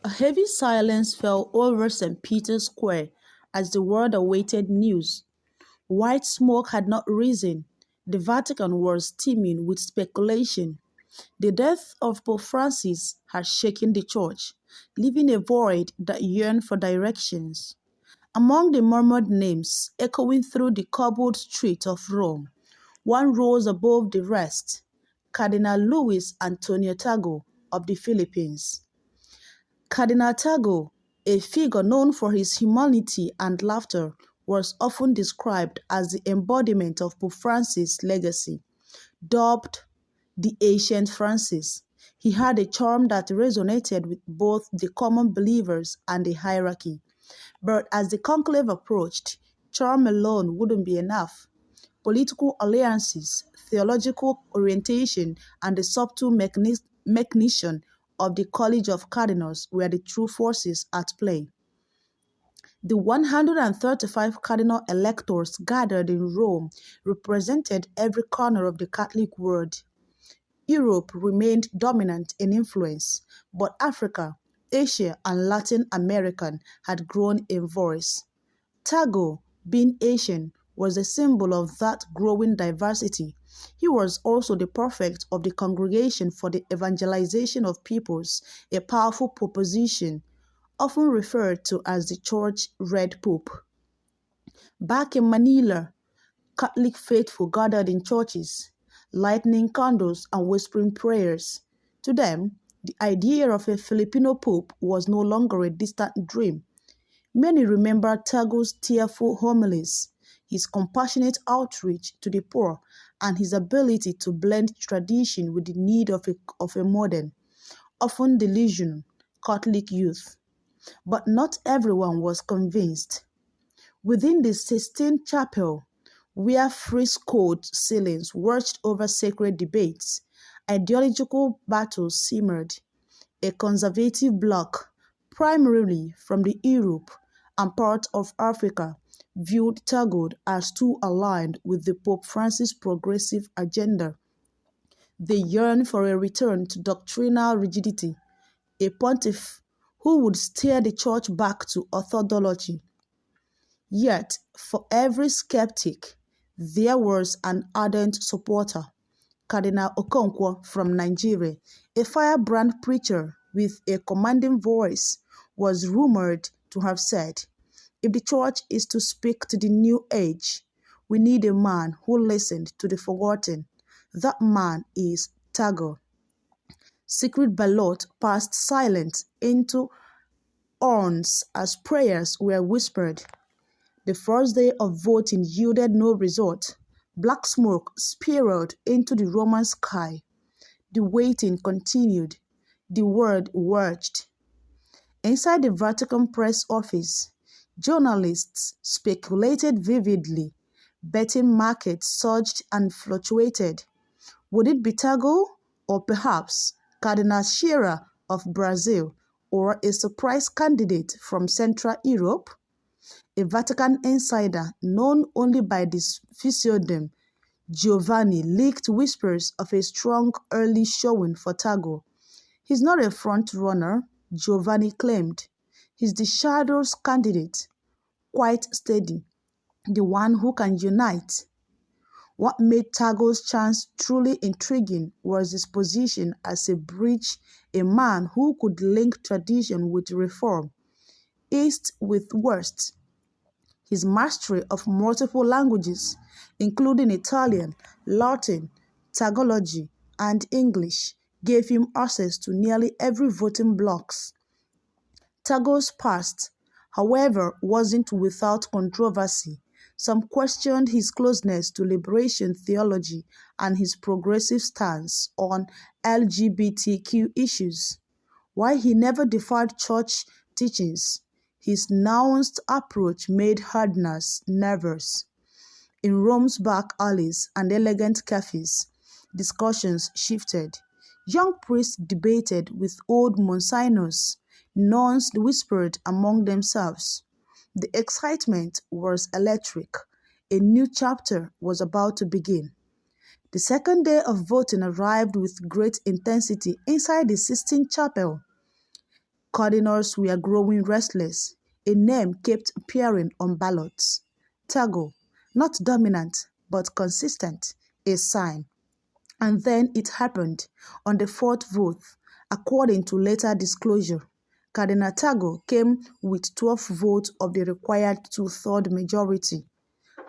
A heavy silence fell over St. Peter's Square as the world awaited news. White smoke had not risen. The Vatican was teeming with speculation. The death of Pope Francis had shaken the Church, leaving a void that yearned for directions. Among the murmured names echoing through the cobbled streets of Rome, one rose above the rest: Cardinal Luis Antonio Tagle of the Philippines. Cardinal Tagle, a figure known for his humanity and laughter, was often described as the embodiment of Pope Francis' legacy. Dubbed the Ancient Francis, he had a charm that resonated with both the common believers and the hierarchy. But as the conclave approached, charm alone wouldn't be enough. Political alliances, theological orientation, and the subtle mechanization of the College of Cardinals were the true forces at play. The 135 cardinal electors gathered in Rome represented every corner of the Catholic world. Europe remained dominant in influence, but Africa, Asia, and Latin America had grown in voice. Tagle, being Asian, was a symbol of that growing diversity. He was also the prefect of the Congregation for the Evangelization of Peoples, a powerful proposition, often referred to as the Church Red Pope. Back in Manila, Catholic faithful gathered in churches, lighting candles and whispering prayers. To them, the idea of a Filipino Pope was no longer a distant dream. Many remember Tagle's tearful homilies, his compassionate outreach to the poor, and his ability to blend tradition with the need of a modern, often delusional, Catholic youth. But not everyone was convinced. Within the Sistine Chapel, where frescoed ceilings watched over sacred debates, ideological battles simmered. A conservative bloc, primarily from the Europe and parts of Africa, viewed Tagle as too aligned with the Pope Francis' progressive agenda. They yearned for a return to doctrinal rigidity, a pontiff who would steer the Church back to orthodoxy. Yet, for every skeptic, there was an ardent supporter. Cardinal Okonkwo from Nigeria, a firebrand preacher with a commanding voice, was rumored to have said, "If the Church is to speak to the new age, we need a man who listened to the forgotten. That man is Tagle." Secret ballot passed silent into urns as prayers were whispered. The first day of voting yielded no result. Black smoke spiraled into the Roman sky. The waiting continued. The word urged. Inside the Vatican press office, journalists speculated vividly. Betting markets surged and fluctuated. Would it be Tagle, or perhaps Cardinal Shearer of Brazil, or a surprise candidate from Central Europe? A Vatican insider known only by the pseudonym Giovanni leaked whispers of a strong early showing for Tagle. "He's not a front-runner," Giovanni claimed. "He's the shadows candidate, quite steady, the one who can unite." What made Tagle's chance truly intriguing was his position as a bridge, a man who could link tradition with reform, East with West. His mastery of multiple languages, including Italian, Latin, Tagalog, and English, gave him access to nearly every voting bloc. Tagle's past, however, wasn't without controversy. Some questioned his closeness to liberation theology and his progressive stance on LGBTQ issues. While he never defied church teachings, his nuanced approach made hardness nervous. In Rome's back alleys and elegant cafes, discussions shifted. Young priests debated with old monsignors. Nuns whispered among themselves. The excitement was electric. A new chapter was about to begin. The second day of voting arrived with great intensity inside the Sistine Chapel. Cardinals were growing restless. A name kept appearing on ballots. Tagle, not dominant, but consistent, a sign. And then it happened. On the fourth vote, according to later disclosure, Cardinal Tagle came with 12 votes of the required two-thirds majority.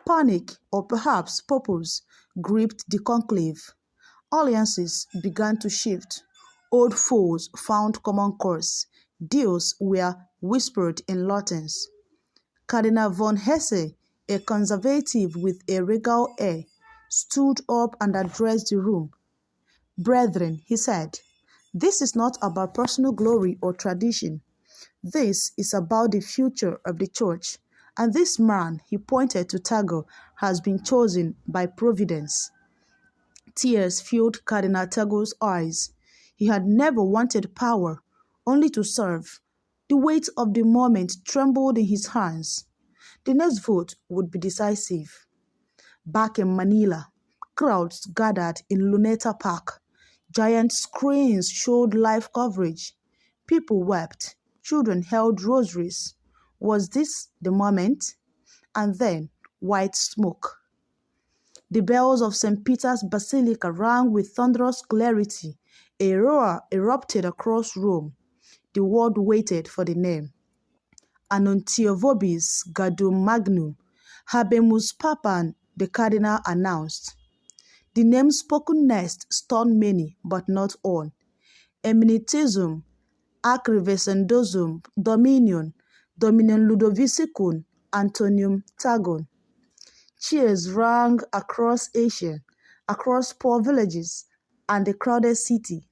Panic, or perhaps purpose, gripped the conclave. Alliances began to shift. Old foes found common cause. Deals were whispered in Latins. Cardinal von Hesse, a conservative with a regal air, stood up and addressed the room. "Brethren," he said, "this is not about personal glory or tradition. This is about the future of the Church, and this man," he pointed to Tagle, "has been chosen by Providence." Tears filled Cardinal Tagle's eyes. He had never wanted power, only to serve. The weight of the moment trembled in his hands. The next vote would be decisive. Back in Manila, crowds gathered in Luneta Park. Giant screens showed live coverage. People wept. Children held rosaries. Was this the moment? And then white smoke. The bells of St. Peter's Basilica rang with thunderous clarity. A roar erupted across Rome. The world waited for the name. Annuntio vobis Gaudium Magnum, Habemus Papam, the Cardinal announced. The name spoken next stunned many, but not all. Eminitism, Acrevescendosum, Dominion, Dominion Ludovicum, Antonium Tagle. Cheers rang across Asia, across poor villages, and the crowded city.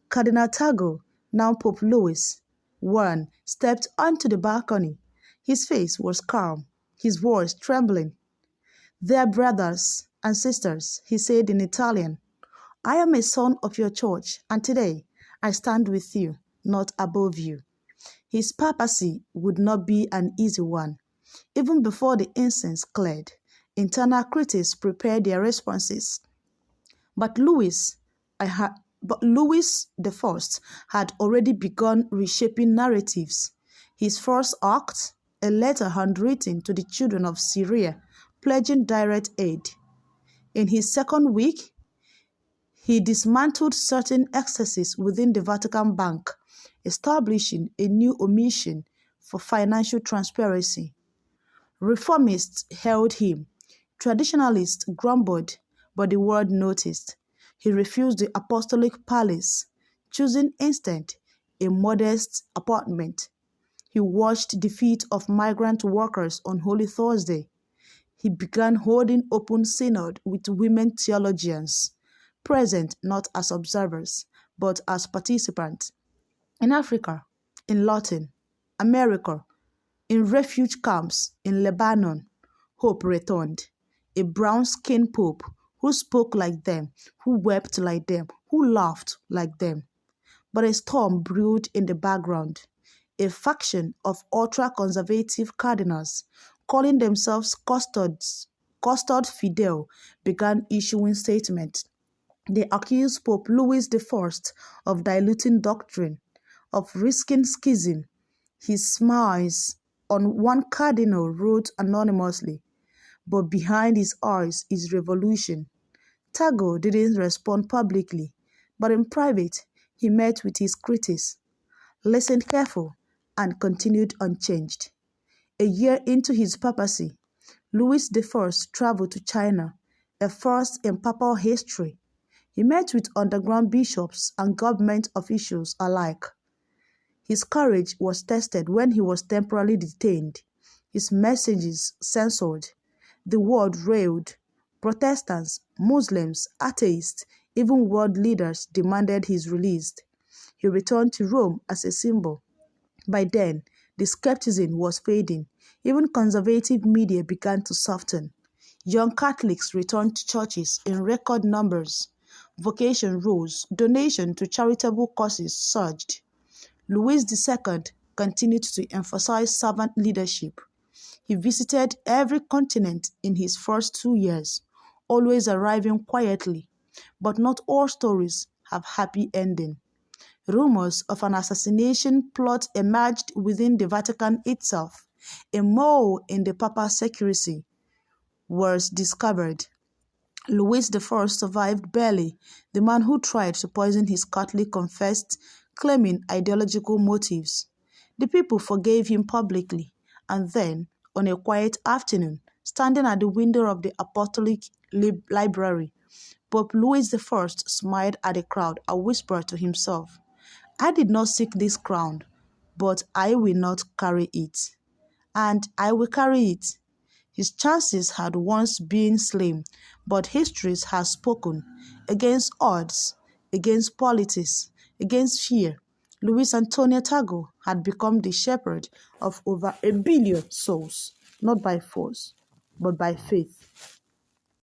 Cardinal Tagle, now Pope Louis I, stepped onto the balcony. His face was calm, his voice trembling. "Dear brothers and sisters," he said in Italian, "I am a son of your church, and today I stand with you, not above you." His papacy would not be an easy one. Even before the incense cleared, internal critics prepared their responses. But Louis I had already begun reshaping narratives. His first act, a letter handwritten to the children of Syria, pledging direct aid. In his second week, he dismantled certain excesses within the Vatican Bank, establishing a new omission for financial transparency. Reformists hailed him. Traditionalists grumbled, but the world noticed. He refused the apostolic palace, choosing instead a modest apartment. He washed the feet of migrant workers on Holy Thursday. He began holding open synod with women theologians, present not as observers, but as participants. In Africa, in Latin America, in refuge camps in Lebanon, hope returned. A brown-skinned pope who spoke like them, who wept like them, who laughed like them. But a storm brewed in the background. A faction of ultra-conservative cardinals, calling themselves custod fidel, began issuing statements. They accused Pope Louis I of diluting doctrine, of risking schism. His smiles on one cardinal wrote anonymously, "But behind his eyes is revolution." Tagle didn't respond publicly, but in private, he met with his critics, listened careful, and continued unchanged. A year into his papacy, Louis I traveled to China, a first in papal history. He met with underground bishops and government officials alike. His courage was tested when he was temporarily detained, his messages censored. The world railed. Protestants, Muslims, atheists, even world leaders demanded his release. He returned to Rome as a symbol. By then, the skepticism was fading. Even conservative media began to soften. Young Catholics returned to churches in record numbers. Vocation rose. Donation to charitable causes surged. Louis II continued to emphasize servant leadership. He visited every continent in his first 2 years, always arriving quietly. But not all stories have happy ending. Rumors of an assassination plot emerged within the Vatican itself. A mole in the papal secrecy was discovered. Louis I survived barely. The man who tried to poison his Catholic confessed, claiming ideological motives. The people forgave him publicly, and then, on a quiet afternoon, standing at the window of the Apostolic Library, Pope Louis I smiled at the crowd and whispered to himself, "I did not seek this crown, but I will not carry it, and I will carry it." His chances had once been slim, but history has spoken. Against odds, against politics, against fear, Luis Antonio Tagle had become the shepherd of over 1 billion souls, not by force, but by faith.